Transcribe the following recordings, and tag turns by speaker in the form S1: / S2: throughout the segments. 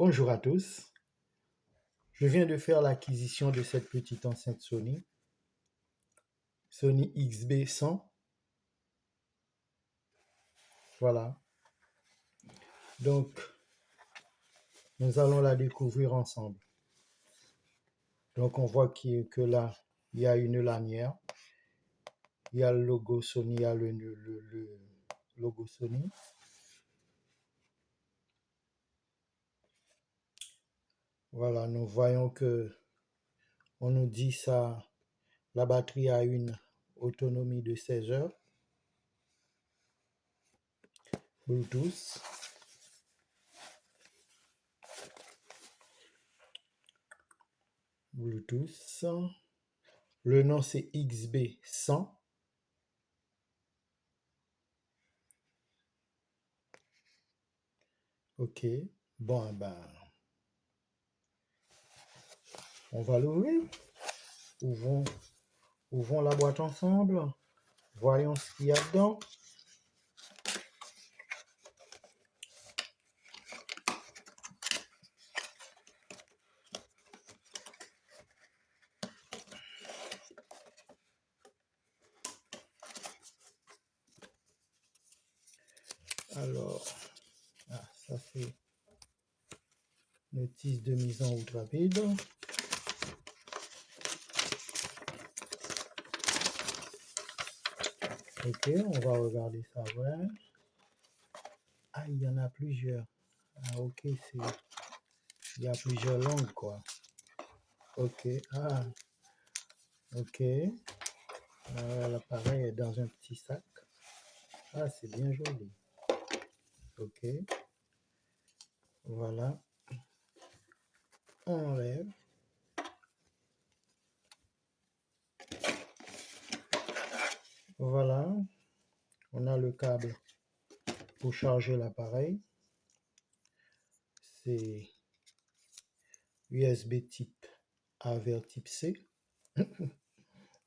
S1: Bonjour à tous, je viens de faire l'acquisition de cette petite enceinte Sony XB100. Voilà, donc nous allons la découvrir ensemble. Donc on voit que là, il y a une lanière, il y a le logo Sony, il y a le logo Sony. Voilà, nous voyons que on nous dit ça, la batterie a une autonomie de 16 heures. Bluetooth. Le nom c'est XB100. Ok, bon ben, on va l'ouvrir. Ouvrons la boîte ensemble. Voyons ce qu'il y a dedans. Alors, ça c'est notice de mise en route rapide. Ok, on va regarder ça. Ouais. Ah, il y en a plusieurs. Ah, ok, il y a plusieurs langues, quoi. Ok, ok. L'appareil est dans un petit sac. Ah, c'est bien joli. Ok. Voilà. On enlève. Voilà. On a le câble pour charger l'appareil. C'est USB type A vers type C.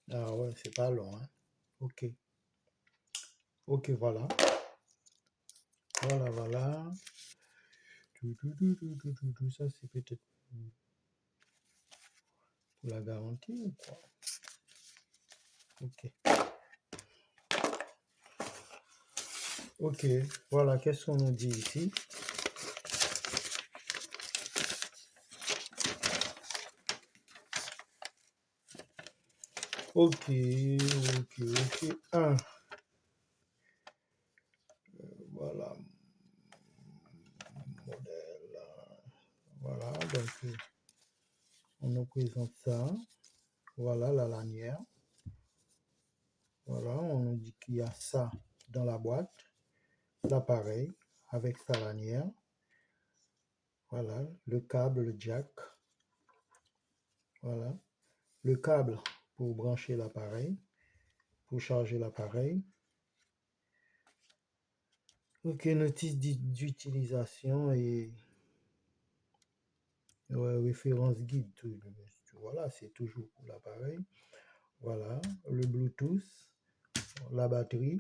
S1: Ah ouais, c'est pas long, hein. Ok. Ok, voilà. Voilà. Tout ça, c'est peut-être pour la garantie ou quoi? Ok. Ok, voilà, qu'est-ce qu'on nous dit ici? Ok. Voilà. Modèle. Voilà, donc on nous présente ça. Voilà la lanière. Voilà, on nous dit qu'il y a ça dans la boîte. L'appareil avec sa lanière. Voilà, le câble jack. Voilà, le câble pour brancher l'appareil, pour charger l'appareil. Ok, notice d'utilisation et ouais, référence guide. Voilà, c'est toujours pour l'appareil. Voilà, le Bluetooth, la batterie.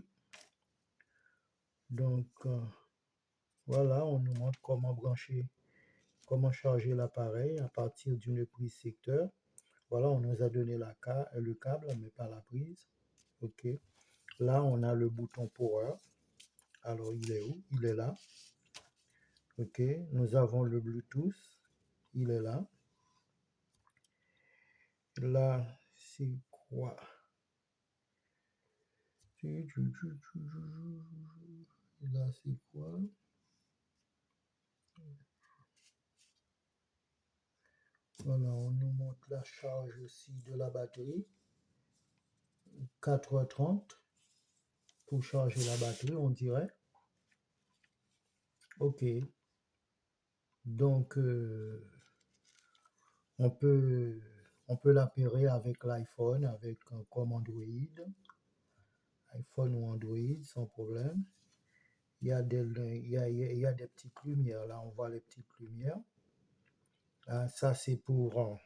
S1: Donc, voilà, on nous montre comment brancher, comment charger l'appareil à partir d'une prise secteur. Voilà, on nous a donné le câble, mais pas la prise. Ok. Là, on a le bouton power. Alors, il est où? Il est là. Ok. Nous avons le Bluetooth. Il est là. Là, c'est quoi? Là, c'est quoi? Voilà, on nous montre la charge aussi de la batterie. 4h30 pour charger la batterie, on dirait. Ok. Donc, on peut l'apairer avec l'iPhone, comme Android. iPhone ou Android, sans problème. Il y a des petites lumières. Là, on voit les petites lumières. Là, ça, c'est pour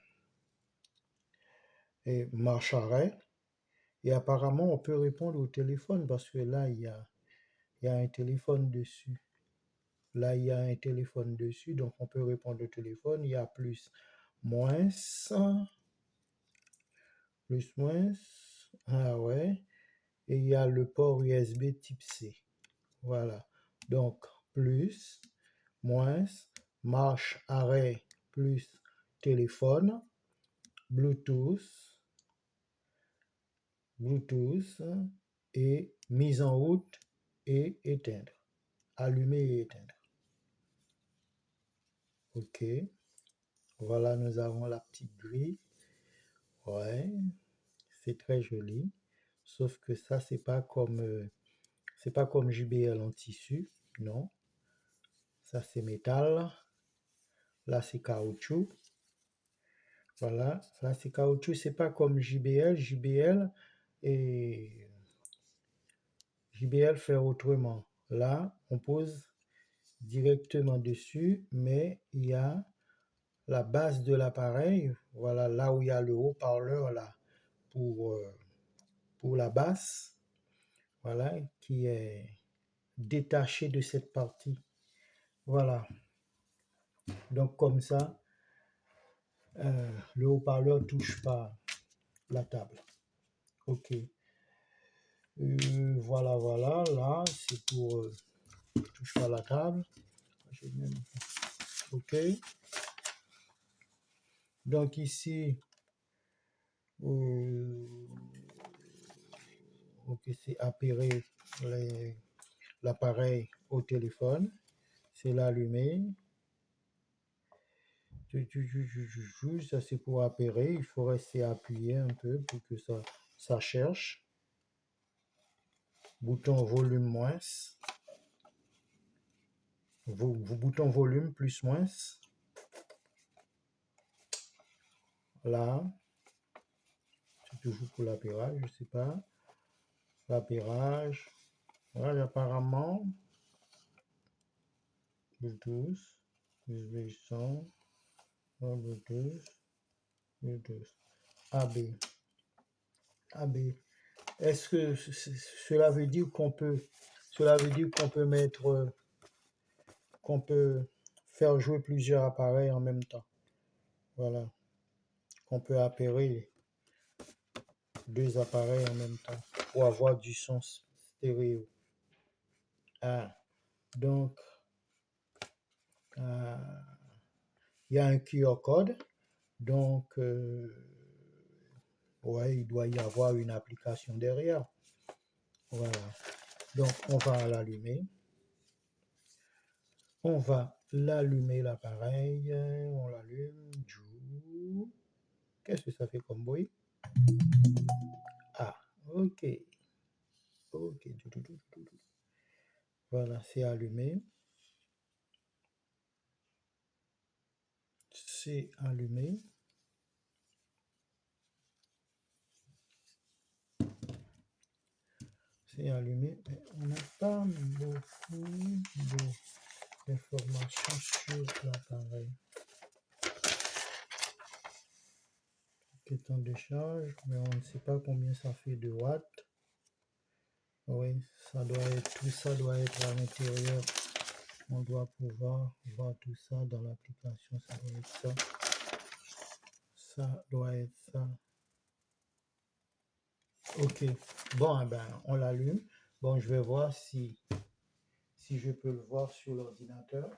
S1: marche arrêt. Et apparemment, on peut répondre au téléphone parce que là, il y a un téléphone dessus. Là, il y a un téléphone dessus, donc on peut répondre au téléphone. Il y a plus, moins, plus, moins. Ah ouais. Et il y a le port USB type C. Voilà. Donc, plus, moins, marche, arrêt, plus, téléphone, Bluetooth, Bluetooth et mise en route et éteindre. Allumer et éteindre. OK. Voilà, nous avons la petite grille. Ouais, c'est très joli. Sauf que ça, c'est pas comme JBL en tissu. Non. Ça, c'est métal. Là, c'est caoutchouc. Voilà. Là, c'est caoutchouc. C'est pas comme JBL. Et JBL fait autrement. Là, on pose directement dessus, mais il y a la base de l'appareil, voilà, là où il y a le haut-parleur là pour la basse, voilà, qui est détaché de cette partie. Voilà. Donc comme ça, le haut-parleur touche pas la table. OK. Voilà, là, c'est pour touche pas la table. OK. Donc ici, OK, c'est appairer l'appareil au téléphone. C'est l'allumer. Ça c'est pour appairer. Il faut rester appuyé un peu pour que ça cherche. Bouton volume moins. Bouton volume plus moins. Là. C'est toujours pour l'appairage, je sais pas. L'appairage. Voilà, apparemment. Bluetooth. USB son. Bluetooth. Bluetooth. AB. AB. Est-ce que cela veut dire qu'on peut mettre, qu'on peut faire jouer plusieurs appareils en même temps? Voilà, qu'on peut appairer deux appareils en même temps pour avoir du son stéréo. Ah, donc, il y a un QR code, donc, ouais, il doit y avoir une application derrière. Voilà, donc on va l'allumer. On va l'allumer l'appareil, on l'allume. Qu'est-ce que ça fait comme bruit? Ah, ok. Ok. Voilà, c'est allumé. C'est allumé. C'est allumé. Mais on n'a pas beaucoup d'informations sur l'appareil. Ok, temps de charge, mais on ne sait pas combien ça fait de watts. Oui, ça doit être, tout ça doit être à l'intérieur. On doit pouvoir voir tout ça dans l'application. Ça doit être ça. Ça doit être ça. Ok. Bon, eh ben, on l'allume. Bon, je vais voir si je peux le voir sur l'ordinateur.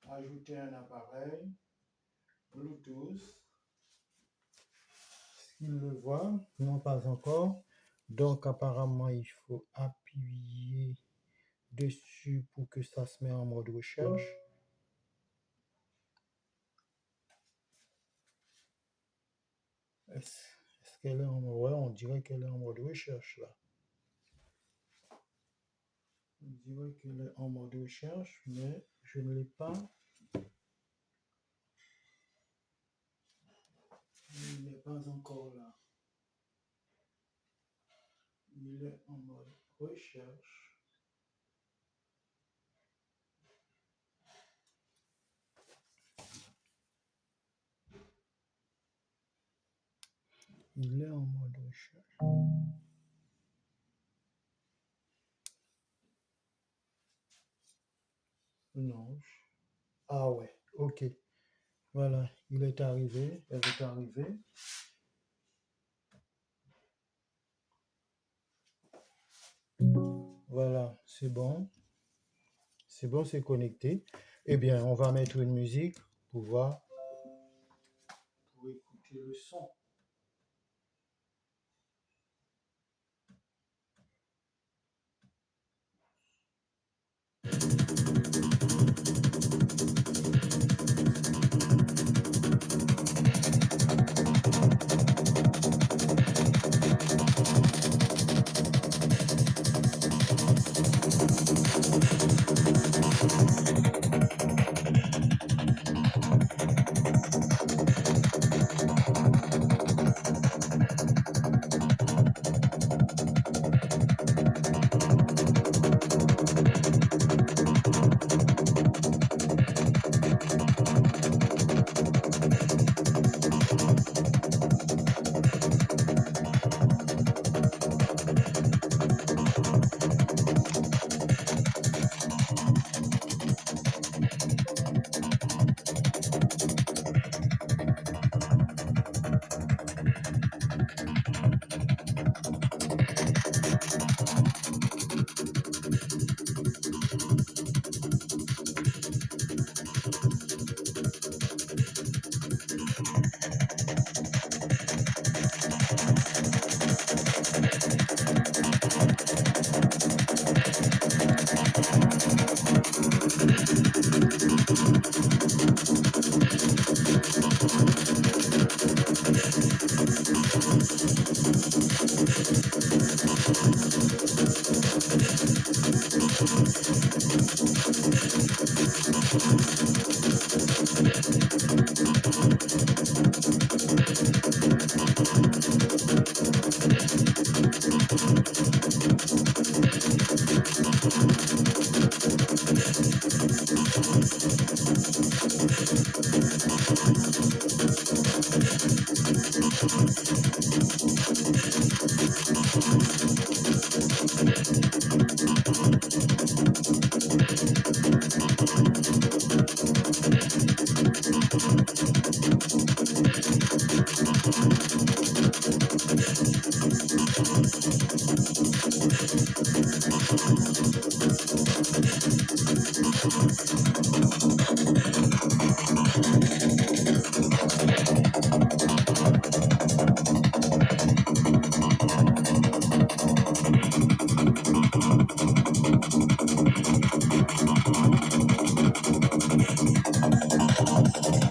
S1: Ajouter un appareil Bluetooth. Il le voit, non pas encore. Donc apparemment il faut appuyer dessus pour que ça se mette en mode recherche. Est-ce qu'elle est en mode... Ouais, on dirait qu'elle est en mode recherche là. On dirait qu'elle est en mode recherche, mais je ne l'ai pas. Il n'est pas encore là. Il est en mode recherche. Il est en mode recherche. Non. Ah ouais, ok. Voilà, il est arrivé, elle est arrivée. Voilà, c'est bon. C'est bon, c'est connecté. Eh bien, on va mettre une musique pour voir, pour écouter le son.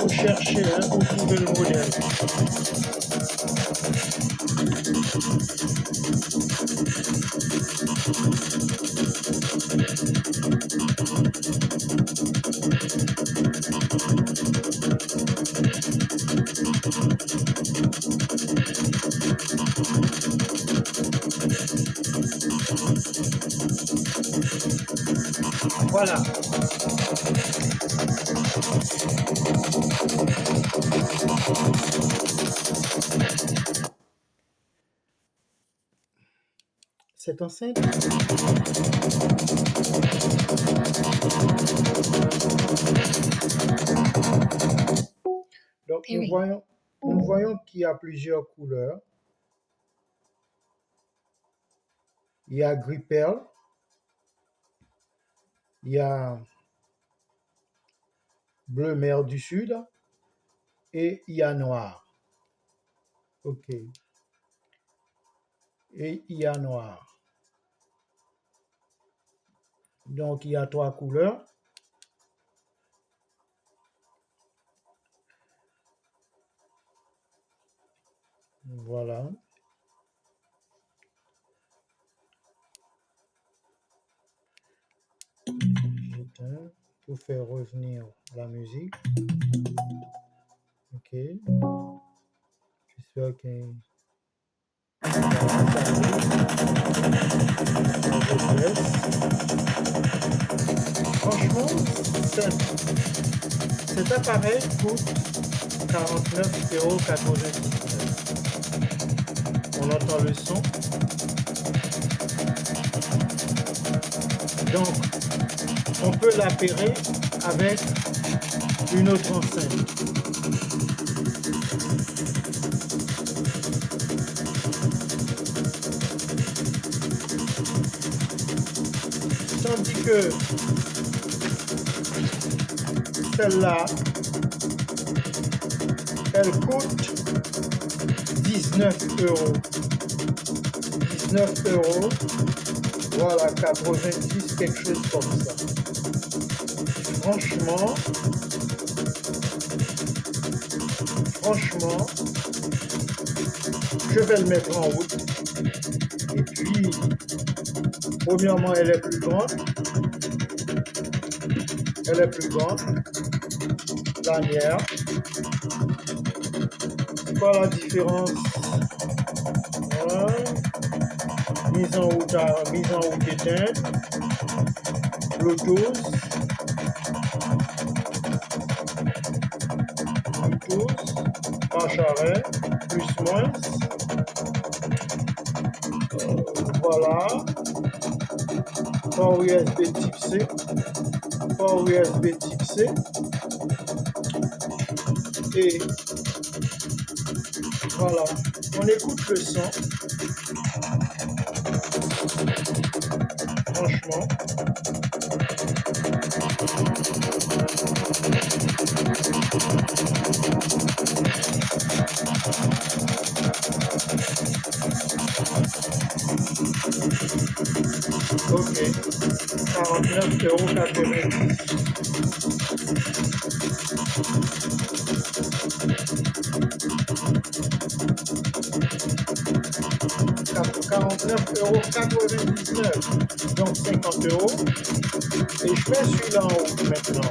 S1: Faut chercher, hein, pour trouver le modèle. Voilà. Cette enceinte. Donc, nous voyons qu'il y a plusieurs couleurs. Il y a gris perle, il y a bleu mer du sud et il y a noir. Ok. Et il y a noir. Donc, il y a 3 couleurs. Voilà. J'éteins pour faire revenir la musique. Ok. J'espère que Cet appareil coûte 49,99 €. On entend le son. Donc, on peut l'appairer avec une autre enceinte. Tandis que celle-là, elle coûte 19 €. 19 €, voilà, 90, quelque chose comme ça. Franchement, je vais le mettre en route. Et puis, premièrement, elle est plus grande. Lanière. C'est quoi la différence? Voilà. Mise en route éteinte. Bluetooth, marche arrêt, plus moins. Voilà. Port USB type C. Et voilà. On écoute le son. Franchement. Ok. 49,99 €. Donc 50 €. Et je mets celui-là en haut maintenant.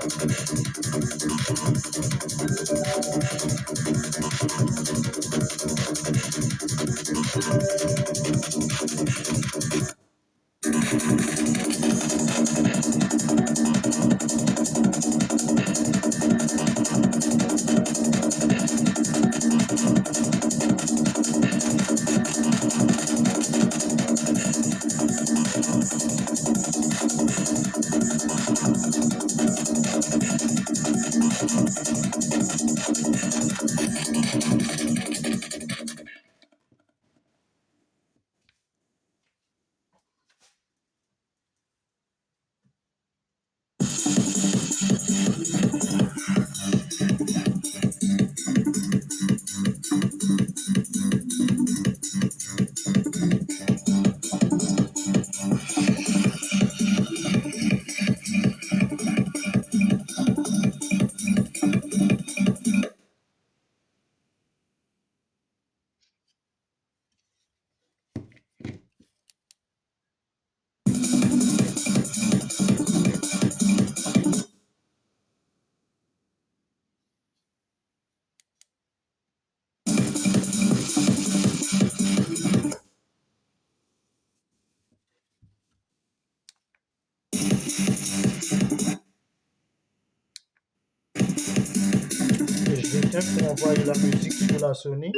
S1: Et je l'éteins pour envoyer la musique sur la Sony.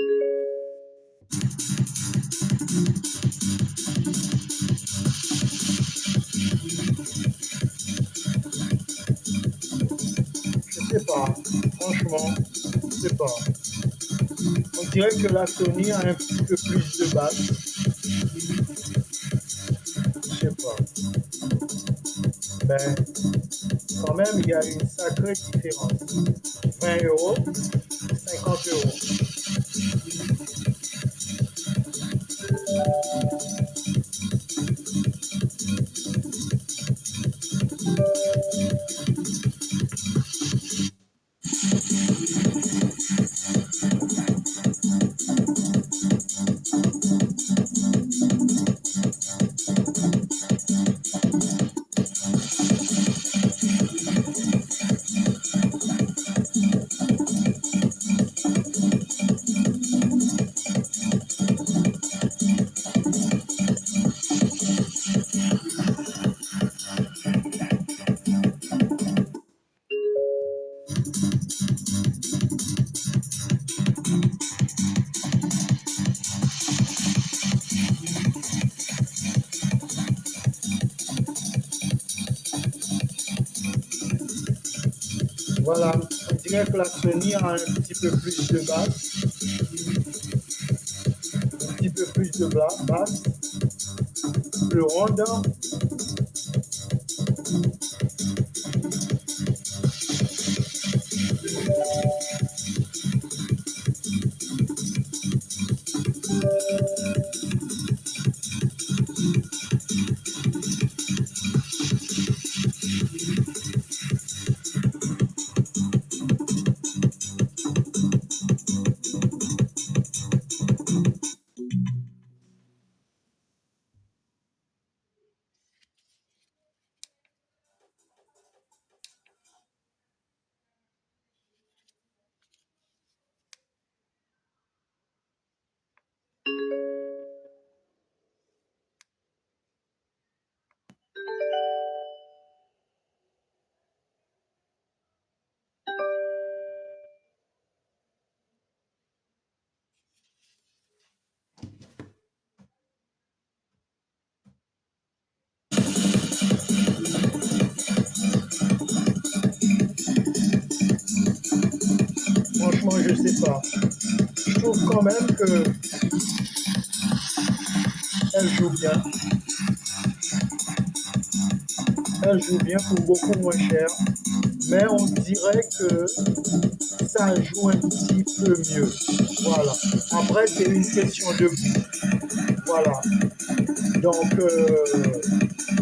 S1: Je sais pas, franchement, je sais pas. On dirait que la Sony a un petit peu plus de basse. Je sais pas. Mais quand même, il y a une sacrée différence. 20 €, 50 €. Voilà, on dirait que la Sony a un petit peu plus de basse, un petit peu plus de basse, plus ronde. Franchement, je sais pas. Je trouve quand même que elle joue bien. Elle joue bien pour beaucoup moins cher. Mais on dirait que ça joue un petit peu mieux. Voilà. Après, c'est une question de goût. Voilà. Donc,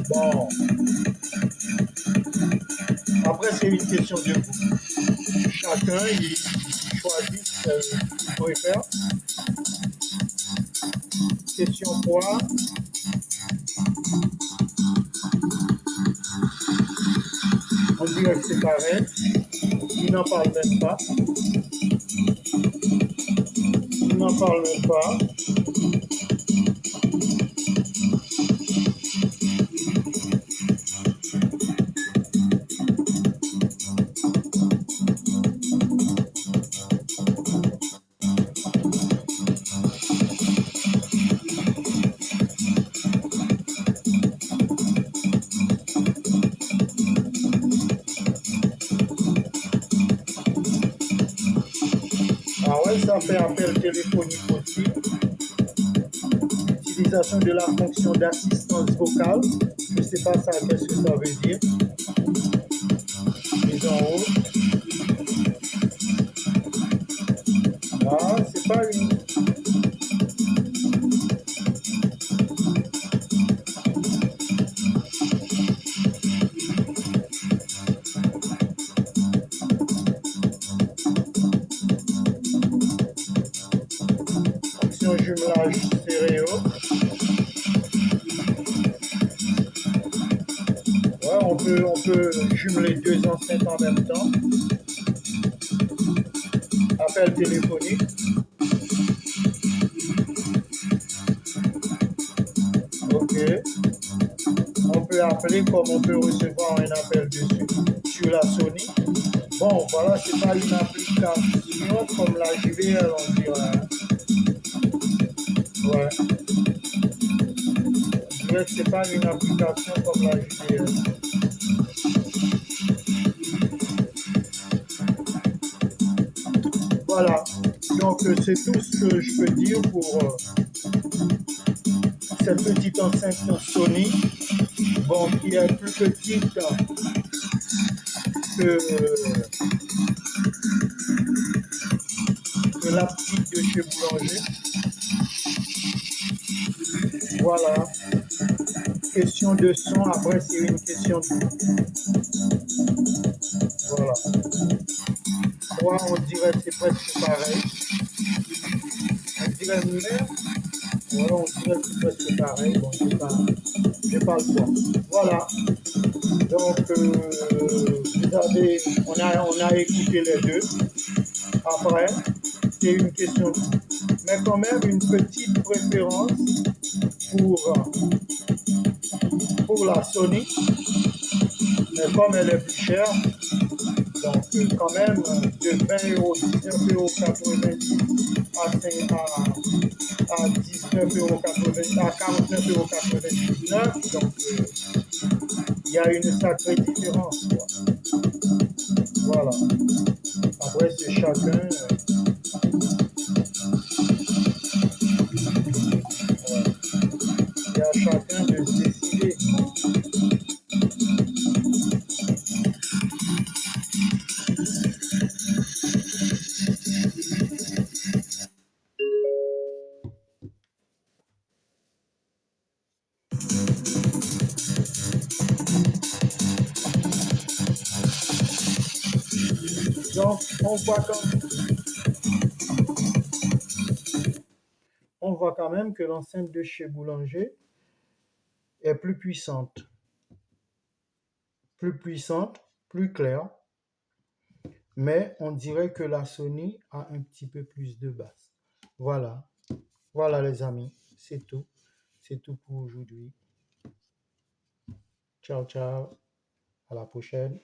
S1: bon. Après, c'est une question de goût. Chacun, il choisit ce qu'il préfère. Question poids. On dirait que c'est pareil. Il n'en parle même pas. Il n'en parle même pas. Ah ouais, ça fait appel téléphonique aussi. Utilisation de la fonction d'assistance vocale. Je ne sais pas ça, qu'est-ce que ça veut dire. Mise en haut. Ah, c'est pas une. Fonction jumelage stéréo. Ouais, on peut jumeler deux enceintes en même temps. Appel téléphonique. Ok. On peut appeler comme on peut recevoir un appel dessus sur la Sony. Bon, voilà, c'est pas une application comme la JBL, on dirait. Hein. Ouais. Je dirais que c'est pas une application comme la JBL. Voilà. Donc, c'est tout ce que je peux dire pour cette petite enceinte Sony. Bon, qui est plus petite que, que la petite de chez Boulanger. Voilà. Question de son, après c'est une question de... Voilà. Moi, on dirait que c'est presque pareil. On dirait même... Voilà, on dirait que c'est presque pareil. Bon, j'ai pas le choix. Voilà. Donc, on a écouté les deux. Après, c'est une question de... Mais quand même, une petite préférence pour la Sony. Mais comme elle est plus chère, donc quand même de 20 euros, 19,90 euros à 19,90 à 49,99 €. Donc il y a une sacrée différence. Quoi. Voilà. Après, c'est chacun. Ouais. C'est à chacun de décider. Donc, on voit quand même que l'enceinte de chez Boulanger est plus puissante, plus claire, mais on dirait que la Sony a un petit peu plus de basse. Voilà, voilà les amis, c'est tout. C'est tout pour aujourd'hui. Ciao, ciao, à la prochaine.